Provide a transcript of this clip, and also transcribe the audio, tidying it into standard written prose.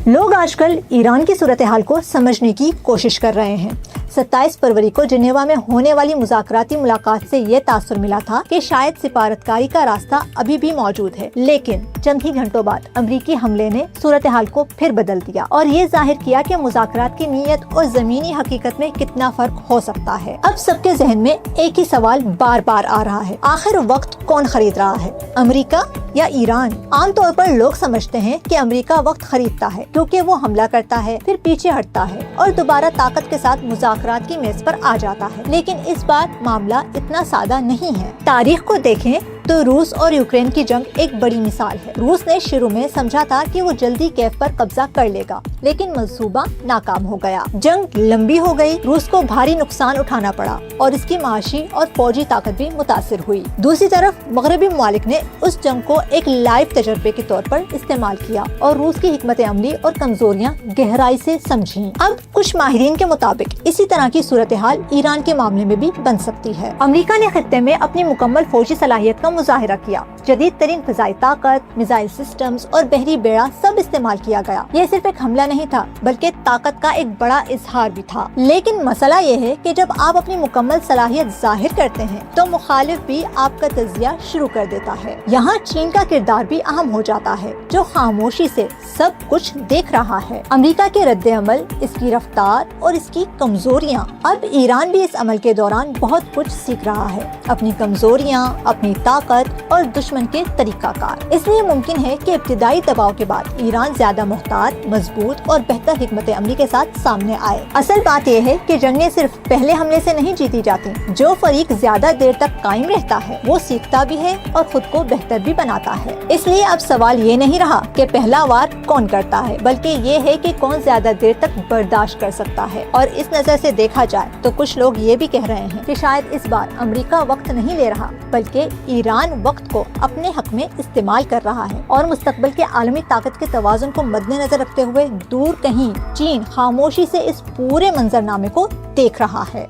लोग आजकल ईरान की सूरत हाल को समझने की कोशिश कर रहे हैं। 27 फरवरी को जिनेवा में होने वाली मुज़ाकराती मुलाकात से ये तासुर मिला था कि शायद सिफारतकारी का रास्ता अभी भी मौजूद है, लेकिन चंद ही घंटों बाद अमरीकी हमले ने सूरत हाल को फिर बदल दिया और ये जाहिर किया कि मुज़ाकरात की नीयत और ज़मीनी हकीकत में कितना फर्क हो सकता है। अब सबके जहन में एक ही सवाल बार बार आ रहा है, आखिर वक्त कौन खरीद रहा है, अमरीका या ईरान? आमतौर पर लोग समझते हैं कि अमेरिका वक्त खरीदता है क्योंकि वो हमला करता है, फिर पीछे हटता है और दोबारा ताकत के साथ मुज़ाकरात की मेज पर आ जाता है। लेकिन इस बार मामला इतना सादा नहीं है। तारीख को देखें तो रूस और यूक्रेन की जंग एक बड़ी मिसाल है। रूस ने शुरू में समझा था कि वो जल्दी कीव पर कब्जा कर लेगा, लेकिन मंसूबा नाकाम हो गया। जंग लंबी हो गई, रूस को भारी नुकसान उठाना पड़ा और इसकी माशी और फौजी ताकत भी मुतासिर हुई। दूसरी तरफ मगरबी ममालिक ने उस जंग को एक लाइव तजर्बे के तौर पर इस्तेमाल किया और रूस की हिकमत अमली और कमजोरियां गहराई से समझी। अब कुछ माहिरीन के मुताबिक इसी तरह की सूरत हाल ईरान के मामले में भी बन सकती है। अमेरिका ने खित्ते में अपनी मुकम्मल फौजी सलाहियत का मुजाहिरा किया। जदीद तरीन फ़िज़ाई ताकत, मिसाइल सिस्टम्स और बहरी बेड़ा सब इस्तेमाल किया गया। ये सिर्फ एक हमला नहीं था, बल्कि ताकत का एक बड़ा इजहार भी था। लेकिन मसला ये है कि जब आप अपनी मुकम्मल सलाहियत जाहिर करते हैं तो मुखालिफ भी आपका तज़किया शुरू कर देता है। यहाँ चीन का किरदार भी अहम हो जाता है, जो खामोशी से सब कुछ देख रहा है। अमेरिका के रद्द अमल, इसकी रफ्तार और इसकी कमजोरियाँ। अब ईरान भी इस अमल के दौरान बहुत कुछ सीख रहा है, अपनी कमजोरियाँ, अपनी ताकत और दुश्मन के तरीकाकार। इसलिए मुमकिन है कि इब्तिदाई दबाव के बाद ईरान ज्यादा मुख्तार, मजबूत और बेहतर हिकमत अमली के साथ सामने आए। असल बात यह है कि जंगें सिर्फ पहले हमले से नहीं जीती जाती। जो फरीक ज्यादा देर तक कायम रहता है वो सीखता भी है और खुद को बेहतर भी बनाता है। इसलिए अब सवाल ये नहीं रहा कि पहला वार कौन करता है, बल्कि ये है कि कौन ज्यादा देर तक बर्दाश्त कर सकता है। और इस नजर से देखा जाए तो कुछ लोग ये भी कह रहे हैं कि शायद इस बार अमेरिका वक्त नहीं ले रहा, बल्कि ईरान वक्त को अपने हक में इस्तेमाल कर रहा है और मुस्तकबिल के आलमी ताकत के तवाज़ुन को मद्देनजर रखते हुए दूर कहीं चीन खामोशी से इस पूरे मंजरनामे को देख रहा है।